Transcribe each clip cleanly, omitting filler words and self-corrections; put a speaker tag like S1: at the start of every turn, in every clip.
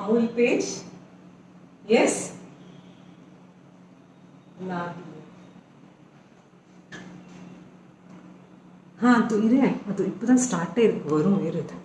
S1: Amul page, yes ना हाँ तो इरे ಅದು இப்பதான் ஸ்டார்ட் இருக்கு வரும் இருது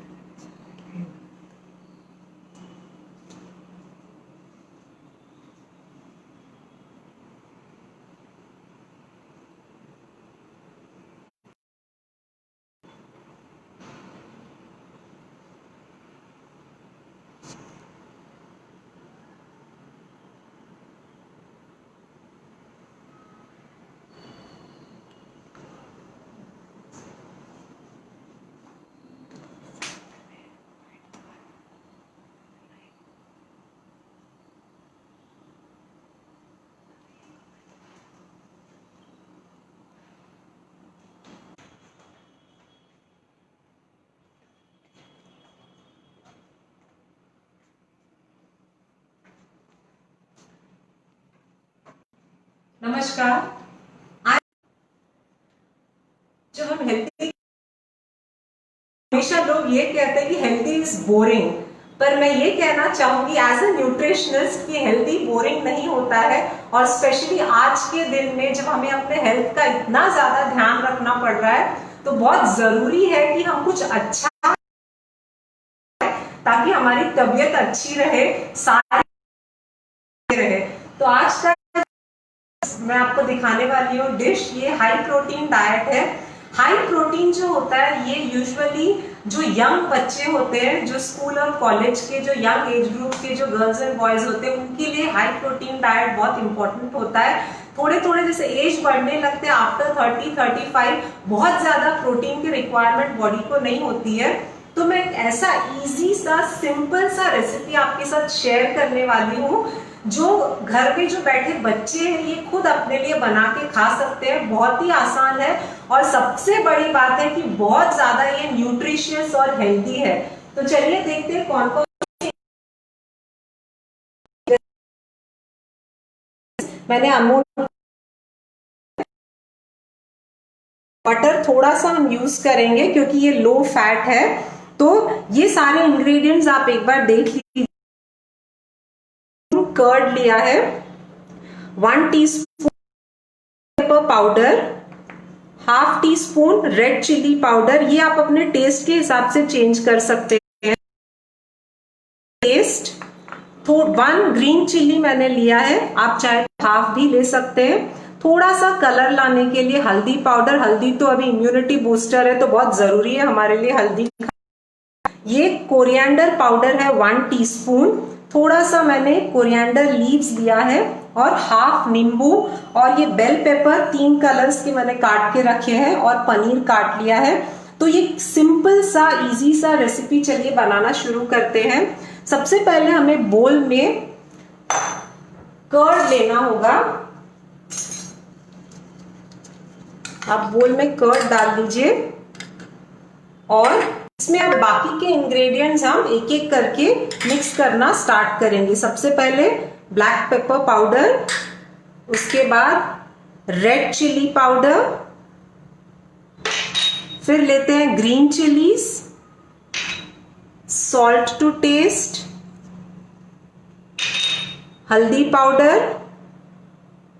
S1: नमस्कार। आज जो हम हेल्थी, हमेशा लोग ये कहते हैं कि हेल्थी इज बोरिंग, पर मैं ये कहना चाहूंगी एज ए न्यूट्रिशनिस्ट कि हेल्थी बोरिंग नहीं होता है। और स्पेशली आज के दिन में जब हमें अपने हेल्थ का इतना ज्यादा ध्यान रखना पड़ रहा है तो बहुत जरूरी है कि हम कुछ अच्छा, ताकि हमारी तबीयत अच्छी रहे, सारी रहे। तो आज का मैं आपको दिखाने वाली हूँ डिश, ये हाई प्रोटीन डाइट है। हाई प्रोटीन जो होता है ये यूजुअली जो यंग बच्चे होते हैं, जो स्कूल और कॉलेज के जो यंग एज ग्रुप के जो गर्ल्स एंड बॉयज होते हैं, उनके लिए हाई प्रोटीन डाइट बहुत इंपॉर्टेंट होता है। थोड़े थोड़े जैसे एज बढ़ने लगते हैं, आफ्टर 30-35 बहुत ज्यादा प्रोटीन की रिक्वायरमेंट बॉडी को नहीं होती है। तो मैं एक ऐसा इजी सा सिंपल सा रेसिपी आपके साथ शेयर करने वाली हूँ जो घर में जो बैठे बच्चे हैं ये खुद अपने लिए बना के खा सकते हैं। बहुत ही आसान है और सबसे बड़ी बात है कि बहुत ज्यादा ये न्यूट्रिशियस और हेल्दी है। तो चलिए देखते हैं कौन कौन। मैंने अमूल बटर थोड़ा सा हम यूज करेंगे क्योंकि ये लो फैट है। तो ये सारे इंग्रेडिएंट्स आप एक बार देख लीजिए। कर्ड लिया है, 1 teaspoon pepper powder, half teaspoon red chilli powder, ये आप अपने टेस्ट के हिसाब से चेंज कर सकते हैं। टेस्ट 1 ग्रीन चिली मैंने लिया है, आप चाहे हाफ भी ले सकते हैं। थोड़ा सा कलर लाने के लिए हल्दी पाउडर, हल्दी तो अभी इम्यूनिटी बूस्टर है तो बहुत जरूरी है हमारे लिए हल्दी। ये कोरिएंडर पाउडर है 1 टीस्पून, थोड़ा सा मैंने कोरिएंडर लीव्स लिया है और हाफ नींबू, और ये बेल पेपर 3 कलर्स के मैंने काट के रखे हैं और पनीर काट लिया है। तो ये सिंपल सा इजी सा रेसिपी, चलिए बनाना शुरू करते हैं। सबसे पहले हमें बोल में कर्ड लेना होगा। आप बोल में कर्ड डाल लीजिए और इसमें अब बाकी के इंग्रेडिएंट्स हम एक एक करके मिक्स करना स्टार्ट करेंगे। सबसे पहले ब्लैक पेपर पाउडर, उसके बाद रेड चिली पाउडर, फिर लेते हैं green chillies, salt to taste, हल्दी पाउडर,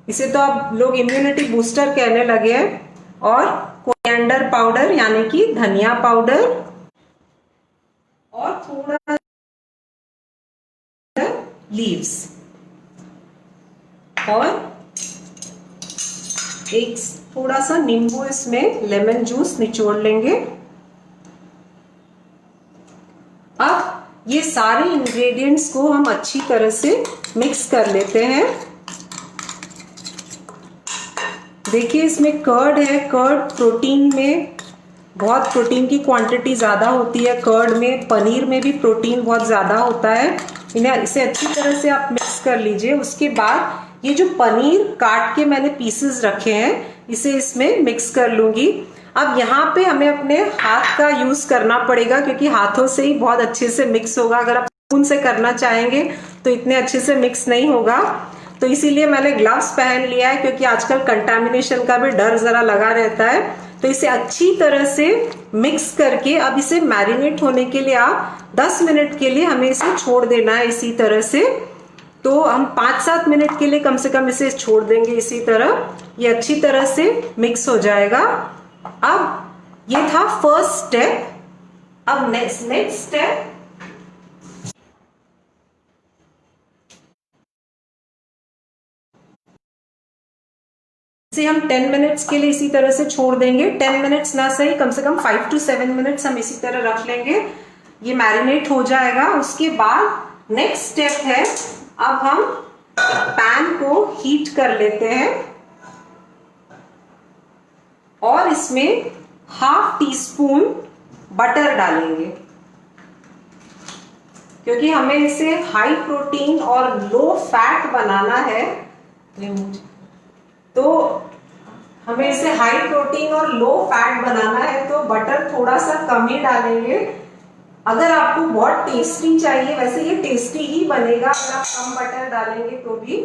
S1: इसे तो अब लोग इम्यूनिटी बूस्टर कहने लगे हैं, और कोरिएंडर पाउडर यानी कि धनिया पाउडर, और थोड़ा लीव्स, और एक थोड़ा सा नींबू, इसमें लेमन जूस निचोड़ लेंगे। अब ये सारे इंग्रेडिएंट्स को हम अच्छी तरह से मिक्स कर लेते हैं। देखिए इसमें कर्ड है, कर्ड प्रोटीन में बहुत प्रोटीन की क्वांटिटी ज़्यादा होती है कर्ड में, पनीर में भी प्रोटीन बहुत ज़्यादा होता है। इसे अच्छी तरह से आप मिक्स कर लीजिए। उसके बाद ये जो पनीर काट के मैंने पीसेस रखे हैं इसे इसमें मिक्स कर लूँगी। अब यहाँ पे हमें अपने हाथ का यूज़ करना पड़ेगा क्योंकि हाथों से ही बहुत अच्छे से मिक्स होगा। अगर आप स्पून से करना चाहेंगे तो इतने अच्छे से मिक्स नहीं होगा, तो इसीलिए मैंने ग्लव्स पहन लिया है क्योंकि आजकल कंटामिनेशन का भी डर ज़रा लगा रहता है। तो इसे अच्छी तरह से मिक्स करके अब इसे मैरिनेट होने के लिए आप 10 मिनट के लिए हमें इसे छोड़ देना है इसी तरह से। तो हम 5-7 मिनट के लिए कम से कम इसे छोड़ देंगे इसी तरह, ये अच्छी तरह से मिक्स हो जाएगा। अब ये था फर्स्ट स्टेप। अब नेक्स्ट स्टेप, इसे हम 10 मिनट्स के लिए इसी तरह से छोड़ देंगे। 10 मिनट्स ना सही, कम से कम 5 to 7 मिनट्स हम इसी तरह रख लेंगे, ये मैरिनेट हो जाएगा। उसके बाद नेक्स्ट स्टेप है, अब हम पैन को हीट कर लेते हैं और इसमें ½ टीस्पून बटर डालेंगे, क्योंकि हमें इसे हाई प्रोटीन और लो फैट बनाना है। तो हमें इसे हाई प्रोटीन और लो फैट बनाना है, तो बटर थोड़ा सा कम ही डालेंगे। अगर आपको बहुत टेस्टी चाहिए, वैसे ये टेस्टी ही बनेगा अगर आप कम बटर डालेंगे तो भी,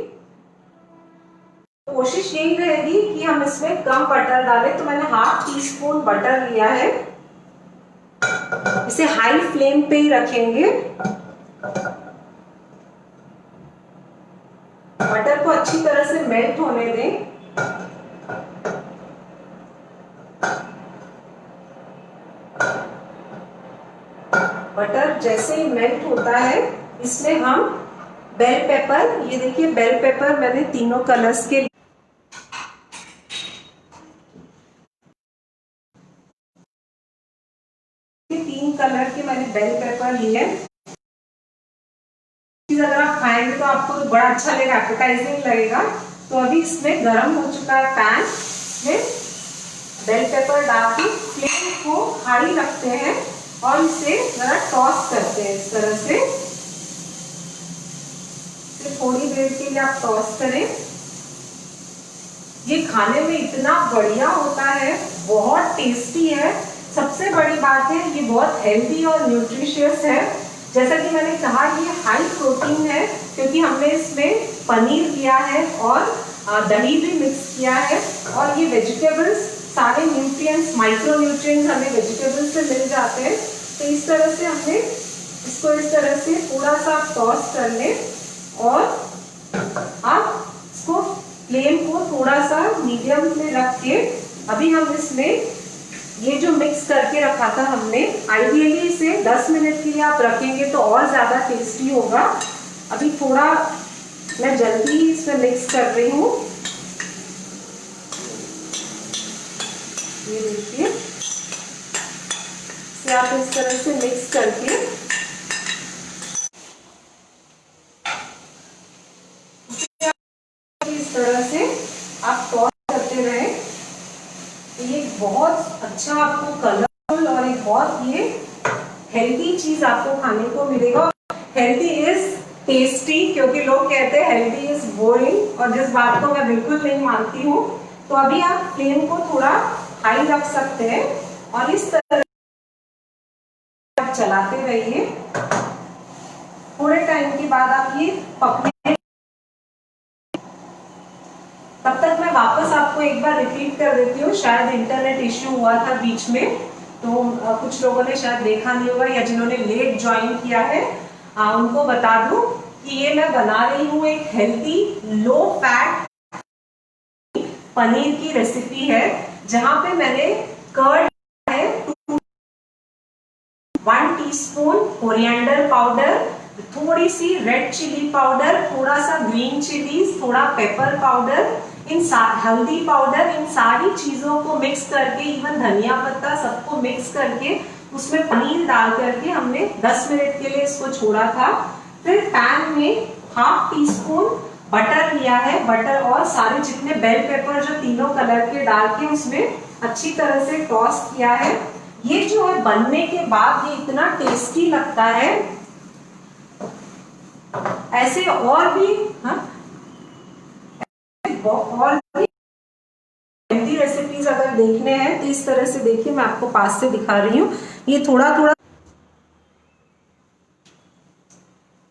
S1: कोशिश यही रहेगी कि हम इसमें कम बटर डालें। तो मैंने ½ टीस्पून बटर लिया है, इसे हाई फ्लेम पे ही रखेंगे। बटर को अच्छी तरह से मेल्ट होने दें। बटर जैसे ही मेल्ट होता है, इसमें हम बेल पेपर, ये देखिए बेल पेपर मैंने तीनों कलर्स के 3 कलर के मैंने बेल पेपर लिए। अगर आप खाएंगे तो आपको तो बड़ा अच्छा लगेगा, एपेटाइजिंग लगेगा। तो अभी इसमें गर्म हो चुका है पैन में, बेल पेपर डाल के फ्लेम को हाई रखते हैं और इसे जरा टॉस करते हैं इस तरह से। थोड़ी देर के लिए आप टॉस करें। ये खाने में इतना बढ़िया होता है, बहुत टेस्टी है। सबसे बड़ी बात है, ये बहुत हेल्दी और न्यूट्रिशियस है। जैसा कि मैंने कहा, ये हाई प्रोटीन है क्योंकि हमने इसमें पनीर दिया है और दही भी मिक्स किया है। और ये वेजिटेबल्स, सारे न्यूट्रिएंट्स, माइक्रो न्यूट्रिएंट्स हमें वेजिटेबल्स से मिल जाते हैं। तो इस तरह से हमें इसको इस तरह से थोड़ा सा टॉस कर लें और अब इसको फ्लेम को थोड़ा सा मीडियम में रख के अभी हम इसमें ये जो मिक्स करके रखा था हमने, आइडियली इसे 10 मिनट के लिए आप रखेंगे तो और ज़्यादा टेस्टी होगा। अभी थोड़ा मैं जल्दी इसमें मिक्स कर रही हूँ, ये देखिए। इसे आप इस तरह से मिक्स करके इस तरह से आप टॉस करते रहें। ये बहुत अच्छा आपको कलरफुल और एक बहुत ये हेल्दी चीज आपको खाने को मिलेगा। हेल्दी इज टेस्टी, क्योंकि लोग कहते हैं हेल्दी इज बोरिंग, और जिस बात को मैं बिल्कुल नहीं मानती हूँ। तो अभी आप फ्लेम को थोड़ा हाई रख सकते हैं और इस तरह आप चलाते रहिए। थोड़े टाइम के बाद आप ये पकने, तब तक मैं वापस आपको एक बार रिपीट कर देती हूँ। शायद इंटरनेट इश्यू हुआ था बीच में, तो कुछ लोगों ने शायद देखा नहीं होगा या जिन्होंने लेट ज्वाइन किया है उनको बता दूं कि ये मैं बना रही हूँ एक हेल्दी लो फैट पनीर की रेसिपी है, जहां पे मैंने कर्ड है 1 टीस्पून कोरिएंडर पाउडर, थोड़ी सी रेड चिली पाउडर, थोड़ा सा ग्रीन चिलीज, थोड़ा पेपर पाउडर, हल्दी पाउडर, इन सारी चीजों को मिक्स करके, इवन धनिया पत्ता सबको मिक्स करके उसमें पनीर डाल करके हमने 10 मिनट के लिए इसको छोड़ा था। फिर पैन में ½ टीस्पून बटर लिया है, बटर और सारे जितने बेल पेपर जो तीनों कलर के डाल के उसमें अच्छी तरह से टॉस किया है। ये जो है बनने के बाद ये इतना टेस्टी लगता है। ऐसे और भी हेल्दी रेसिपीज अगर देखने हैं तो इस तरह से देखिए, मैं आपको पास से दिखा रही हूँ। ये थोड़ा थोड़ा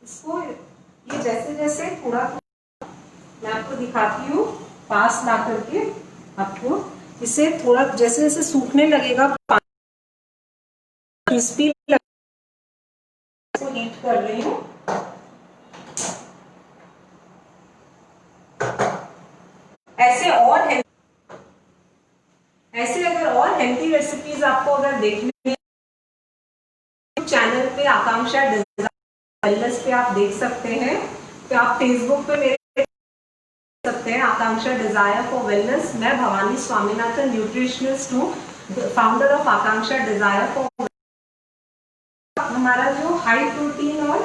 S1: इसको, ये जैसे जैसे थोड़ा मैं आपको दिखाती हूँ पास ला करके आपको, इसे थोड़ा जैसे जैसे सूखने लगेगा, क्रिस्पी हीट कर रही हूँ। ऐसे अगर और हेल्थी रेसिपीज आपको अगर देखने चैनल पे आकांक्षा वेलनेस पे आप देख सकते हैं, तो आप फेसबुक पे मेरे देख सकते हैं आकांक्षा डिजायर फॉर वेलनेस। मैं भवानी स्वामीनाथन न्यूट्रिशनिस्ट हूँ, founder of Akanksha desire for. हमारा जो हाई प्रोटीन और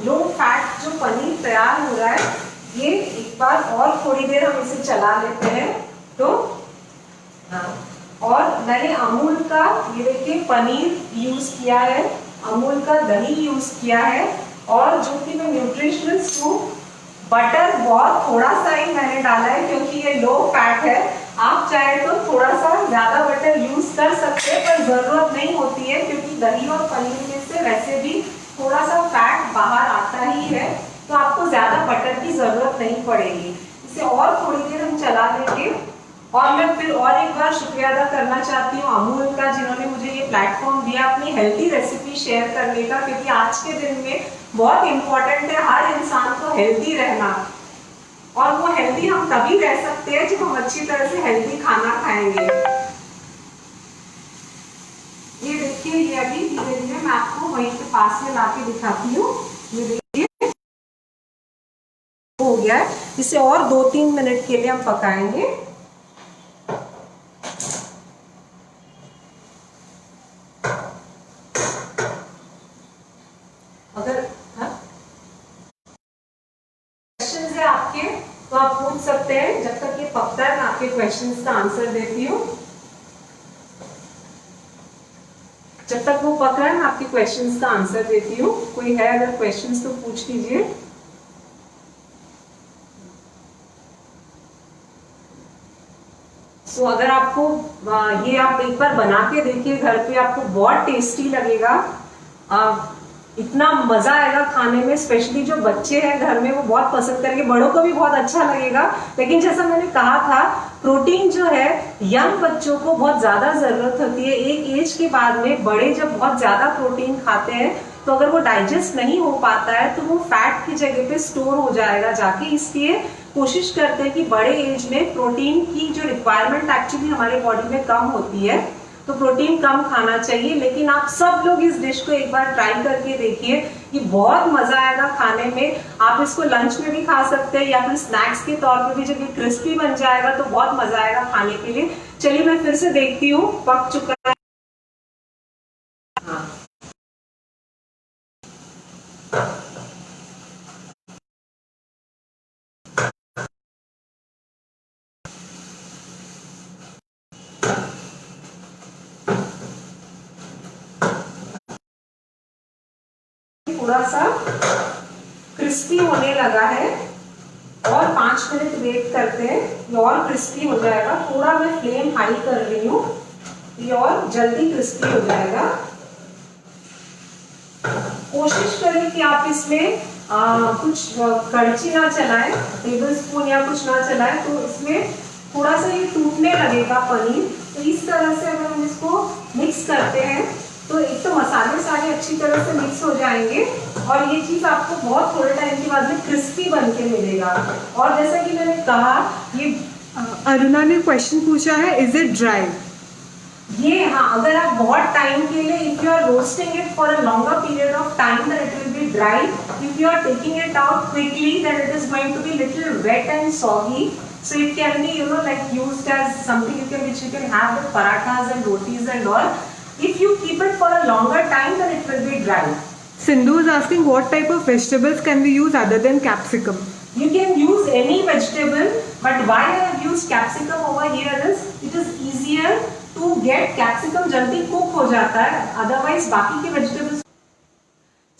S1: लो फैट जो पनीर तैयार हो रहा है, ये एक बार और थोड़ी देर हम इसे चला लेते हैं। तो और मैंने अमूल का ये देखिए पनीर यूज किया है, अमूल का दही यूज किया है, और जो कि मैं न्यूट्रिशनिस्ट हूँ, बटर बहुत थोड़ा सा ही मैंने डाला है क्योंकि ये लो फैट है। आप चाहे तो थोड़ा सा ज्यादा बटर यूज कर सकते हैं, पर जरूरत नहीं होती है क्योंकि दही और पनीर में से वैसे भी थोड़ा सा फैट बाहर आता ही है, तो आपको ज्यादा बटर की जरूरत नहीं पड़ेगी। इसे और थोड़ी देर हम चला देंगे। और मैं फिर और एक बार शुक्रिया अदा करना चाहती हूँ अमूल का, जिन्होंने मुझे ये प्लेटफॉर्म दिया अपनी हेल्थी रेसिपी शेयर करने का, क्योंकि आज के दिन में बहुत इंपॉर्टेंट है हर इंसान को हेल्थी रहना। और वो हेल्थी हम तभी रह सकते हैं जब हम अच्छी तरह से हेल्थी खाना खाएंगे। ये देखिए, ये अभी धीरे धीरे मैं आपको वहीं के पास में लाके दिखाती हूँ। ये देखिए हो गया है। इसे और 2-3 मिनट के लिए हम पकाएंगे। अगर क्वेश्चंस है आपके तो आप पूछ सकते हैं। जब तक ये पकता है मैं आपके क्वेश्चंस का आंसर देती हूँ। जब तक वो पक रहा है मैं आपके क्वेश्चंस का आंसर देती हूँ। कोई है अगर क्वेश्चंस तो पूछ लीजिए। सो अगर आपको ये आप एक बार बना के देखिए घर पे, आपको बहुत टेस्टी लगेगा। इतना मजा आएगा खाने में, स्पेशली जो बच्चे हैं घर में वो बहुत पसंद करेंगे, बड़ों को भी बहुत अच्छा लगेगा। लेकिन जैसा मैंने कहा था, प्रोटीन जो है यंग बच्चों को बहुत ज्यादा जरूरत होती है। एक एज के बाद में बड़े जब बहुत ज्यादा प्रोटीन खाते हैं तो अगर वो डाइजेस्ट नहीं हो पाता है तो वो फैट की जगह पे स्टोर हो जाएगा जाके। इसलिए कोशिश करते हैं कि बड़े एज में प्रोटीन की जो रिक्वायरमेंट एक्चुअली हमारे बॉडी में कम होती है, तो प्रोटीन कम खाना चाहिए। लेकिन आप सब लोग इस डिश को एक बार ट्राई करके देखिए, ये बहुत मजा आएगा खाने में। आप इसको लंच में भी खा सकते हैं या फिर स्नैक्स के तौर पे भी। जब ये क्रिस्पी बन जाएगा तो बहुत मजा आएगा खाने के लिए। चलिए मैं फिर से देखती हूँ पक चुका है। हाँ। थोड़ा सा क्रिस्पी होने लगा है और 5 मिनट वेट करते हैं, ये और क्रिस्पी हो जाएगा। थोड़ा मैं फ्लेम हाई कर रही हूँ, ये और जल्दी क्रिस्पी हो जाएगा। कोशिश करें कि आप इसमें कुछ कड़छी ना चलाएं, टेबल स्पून या कुछ ना चलाएं, तो इसमें थोड़ा सा ये टूटने लगेगा पनीर। तो इस तरह से अगर हम इसको मिक्स करते हैं तो एक तो मसाले सारे अच्छी तरह से मिक्स हो जाएंगे और ये चीज आपको बहुत थोड़े टाइम के बाद में क्रिस्पी बन के मिलेगा। और जैसा कि मैंने कहा, ये
S2: अरुणा ने क्वेश्चन पूछा है, इज इट ड्राई?
S1: ये हाँ, अगर आप बहुत टाइम के लिए, if you are roasting it for a longer period of time, then it will be dry. If you are taking it out quickly, then it is going to be little wet and soggy. So it can be, you know, like used as something which you can have with parathas and rotis and all. If you keep it for a longer time, then it will be dry.
S2: Sindhu is asking what type of vegetables can we use other than capsicum?
S1: You can use any vegetable, but why I have used capsicum over here is it is easier to get. Capsicum जल्दी cook हो जाता है, otherwise बाकी के vegetables.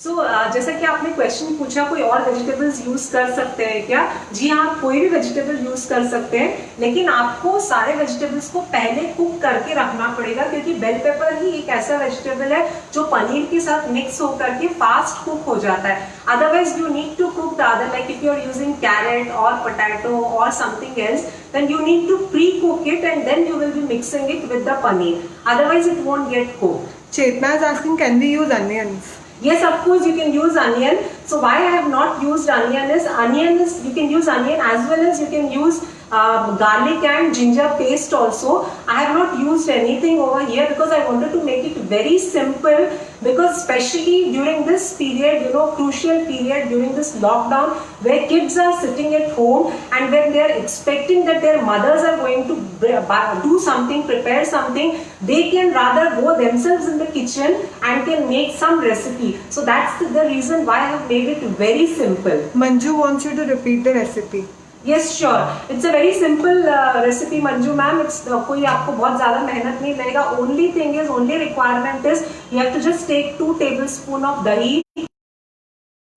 S1: जैसा कि आपने question पूछा, कोई और वेजिटेबल्स यूज कर सकते हैं क्या? जी हाँ, आप कोई भी वेजिटेबल यूज कर सकते हैं, लेकिन आपको सारे वेजिटेबल्स को पहले कुक करके रखना पड़ेगा, क्योंकि बेल पेपर ही एक ऐसा वेजिटेबल है जो पनीर के साथ मिक्स होकर के फास्ट कुक हो जाता है. Otherwise you need to cook the other, like if you are using carrot और पोटैटो और something else, then you need to pre-cook it and then you will be mixing it with the paneer. Otherwise it won't get cooked.
S2: Chetna is asking, can we use onions?
S1: Yes, of course you can use onion. So why I have not used onion is, you can use onion as well as you can use garlic and ginger paste also. I have not used anything over here because I wanted to make it very simple, because especially during this period, crucial period during this lockdown, where kids are sitting at home and when they are expecting that their mothers are going to do something, prepare something, they can rather go themselves in the kitchen and can make some recipe. So that's the reason why I have made it very simple.
S2: Manju wants you to repeat the recipe.
S1: Yes, sure. It's a very simple recipe, Manju ma'am. It's कोई आपको बहुत ज़्यादा मेहनत नहीं लगेगा. Only requirement is you have to just take 2 tablespoons of dahi,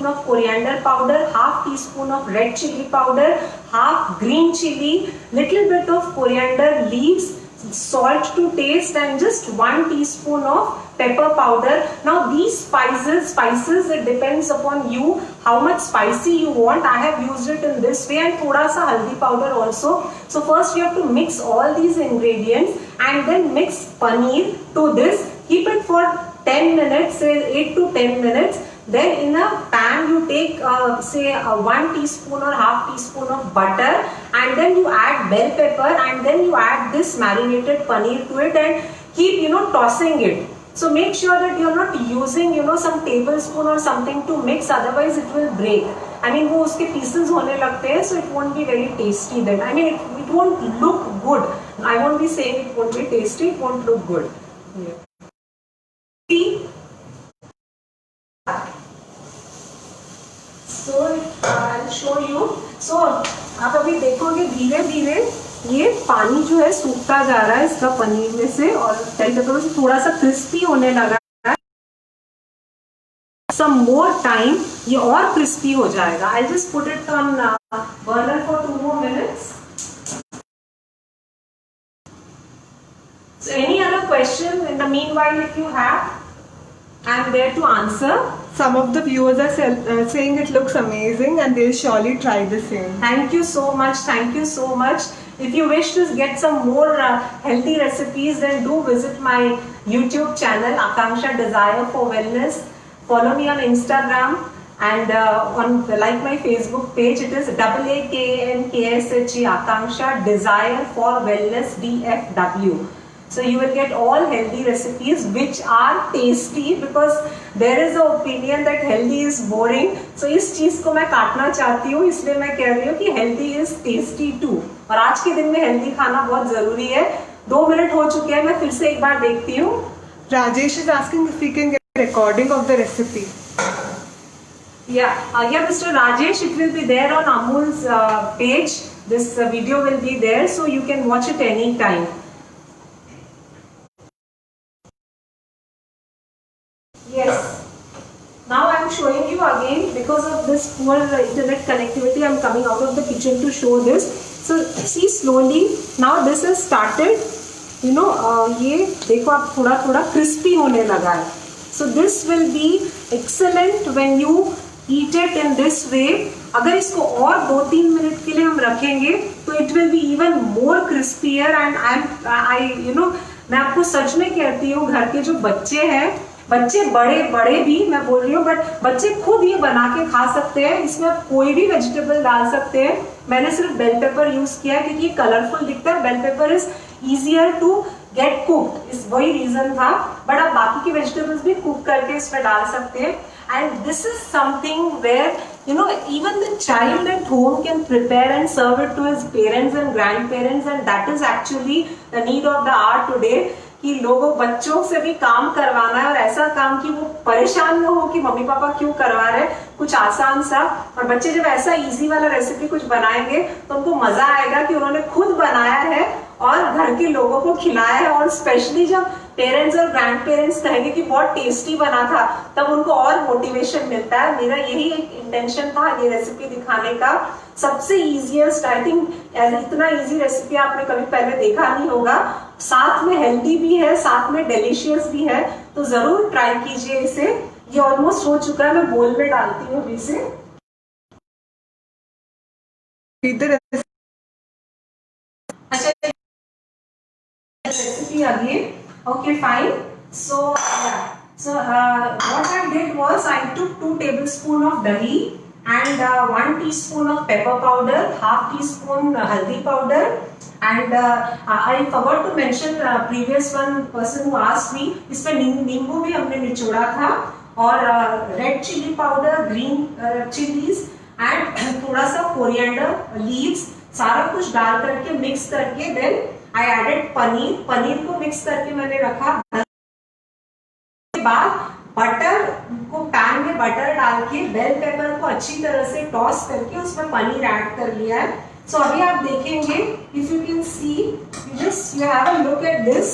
S1: of coriander powder, half teaspoon of red chili powder, half green chili, little bit of coriander leaves, salt to taste, and just 1 teaspoon of pepper powder. Now these spices it depends upon you how much spicy you want. I have used it in this way, and thoda sa haldi powder also. So first you have to mix all these ingredients and then mix paneer to this. Keep it for 10 minutes, say 8 to 10 minutes. Then in a pan you take say 1 teaspoon or half teaspoon of butter, and then you add bell pepper, and then you add this marinated paneer to it and keep tossing it. So make sure that you are not using some tablespoon or something to mix, otherwise it will break. I mean वो उसके pieces होने लगते हैं, so it won't be very tasty then. I mean it won't look good. I won't be saying it won't be tasty, it won't look good. Yeah. So I'll show you. So आप अभी देखोगे धीरे धीरे ये पानी जो है सूखता जा रहा है इसका पनीर में से, और बेल पेपर से थोड़ा सा क्रिस्पी होने लगा है. Some more time ये और क्रिस्पी हो जाएगा. I'll just put it on burner for 2 more minutes. So any other question in the meanwhile if you have, I'm there to answer.
S2: Some of the viewers are saying it looks amazing and they'll surely try the same.
S1: Thank you so much. Thank you so much. If you wish to get some more healthy recipes, then do visit my YouTube channel, Akanksha Desire for Wellness. Follow me on Instagram and like my Facebook page. It is AAKNKSHE Akanksha Desire for Wellness DFW. So you will get all healthy recipes which are tasty, because there is an opinion that healthy is boring. So इस चीज को मैं काटना चाहती हूँ, इसलिए मैं कह रही हूँ कि healthy is tasty too. और आज के दिन में healthy खाना बहुत जरूरी है. 2 मिनट हो चुके हैं, मैं फिर से एक बार देखती हूँ.
S2: Rajesh is asking if we can get a recording of the recipe.
S1: Yeah, Mr. Rajesh, it will be there on Amul's page. This video will be there, so you can watch it anytime. Yes. Now I am showing you again, because of this poor internet connectivity, I am coming out of the kitchen to show this. So see slowly. Now this has started. ये देखो आप थोड़ा थोड़ा crispy होने लगा है. So this will be excellent when you eat it in this way. अगर इसको और 2-3 मिनट के लिए हम रखेंगे तो it will be even more crispier, and मैं आपको सच में कहती हूँ, घर के जो बच्चे हैं, बच्चे बड़े भी मैं बोल रही हूँ, बट बच्चे खुद ये बना के खा सकते हैं. इसमें आप कोई भी वेजिटेबल डाल सकते हैं. मैंने सिर्फ बेल पेपर यूज किया क्योंकि ये कलरफुल दिखता है. Bell pepper is easier to get cooked, इस वही रीजन था. बट आप बाकी की वेजिटेबल्स भी कुक करके इसमें डाल सकते हैं. And this is something where even the child at home can prepare and serve it to his parents and grandparents, and that is actually the need of the hour today. कि लोगों बच्चों से भी काम करवाना है, और ऐसा काम कि वो परेशान न हो कि मम्मी पापा क्यों करवा रहे, कुछ आसान सा. और बच्चे जब ऐसा इजी वाला रेसिपी कुछ बनाएंगे तो उनको मजा आएगा कि उन्होंने खुद बनाया है और घर के लोगों को खिलाया है. और स्पेशली जब पेरेंट्स और ग्रैंड पेरेंट्स कहेंगे कि बहुत टेस्टी बना था, तब उनको और मोटिवेशन मिलता है। मेरा यही एक इंटेंशन था ये रेसिपी दिखाने का। सबसे इजीएस्ट, आई थिंक इतना इजी रेसिपी आपने कभी पहले देखा नहीं होगा, साथ में हेल्दी भी है, साथ में डिलीशियस भी है, तो जरूर ट्राई कीजिए इसे। ये ऑलमोस्ट हो चुका है, मैं बोल में डालती हूँ अभी इसे। अच्छा, recipe again. Okay, fine. So yeah. So what I did was I took 2 tablespoons of dahi and 1 teaspoon of pepper powder, half teaspoon haldi powder, and I forgot to mention previous one person who asked me, इसमें नींबू भी हमने निचोड़ा था, और red chilli powder, green chillies and थोड़ा सा coriander leaves, सारा कुछ डाल करके मिक्स करके then I added paneer. Paneer को मिक्स करके मैंने रखा। के बाद बटर को, पैन में बटर डाल के बेल पेपर को अच्छी तरह से टॉस करके उसमें पनीर ऐड कर लिया है। सो अभी आप देखेंगे, if you can see this, you have a look at this.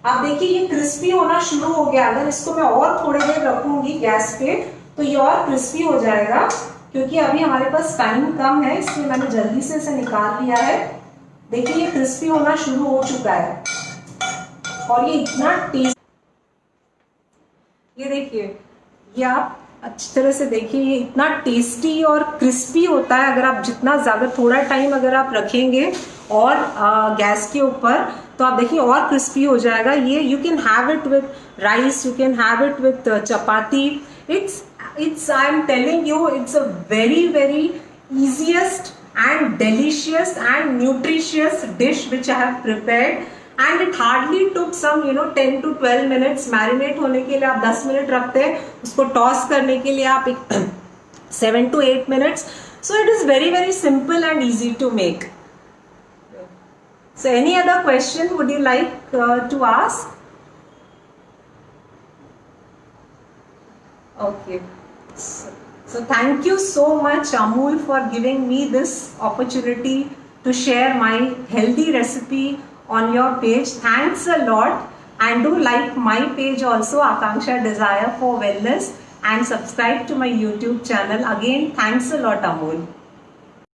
S1: आप देखिए ये क्रिस्पी होना शुरू हो गया। अगर इसको मैं और थोड़ी देर रखूंगी गैस पे तो ये और क्रिस्पी हो जाएगा, क्योंकि अभी हमारे पास टाइम कम है, इसलिए मैंने जल्दी से इसे निकाल लिया है। देखिए ये क्रिस्पी होना शुरू हो चुका है और ये इतना टेस्टी, ये देखिए, ये आप अच्छी तरह से देखिए, ये इतना टेस्टी और क्रिस्पी होता है। अगर आप जितना ज़्यादा थोड़ा टाइम अगर आप रखेंगे और गैस के ऊपर, तो आप देखिए और क्रिस्पी हो जाएगा ये। You can have it with rice, you can have it with chapati. It's I am telling you, it's a very very easiest and delicious and nutritious dish which I have prepared, and it hardly took some 10 to 12 minutes। Marinate होने के लिए आप 10 minute रखते हैं, उसको toss करने के लिए आप 7 to 8 minutes। So it is very very simple and easy to make। So any other question would you like to ask? Okay. So thank you so much Amul for giving me this opportunity to share my healthy recipe on your page. Thanks a lot, and do like my page also, Akanksha Desire for Wellness, and subscribe to my YouTube channel. Again, thanks a lot Amul.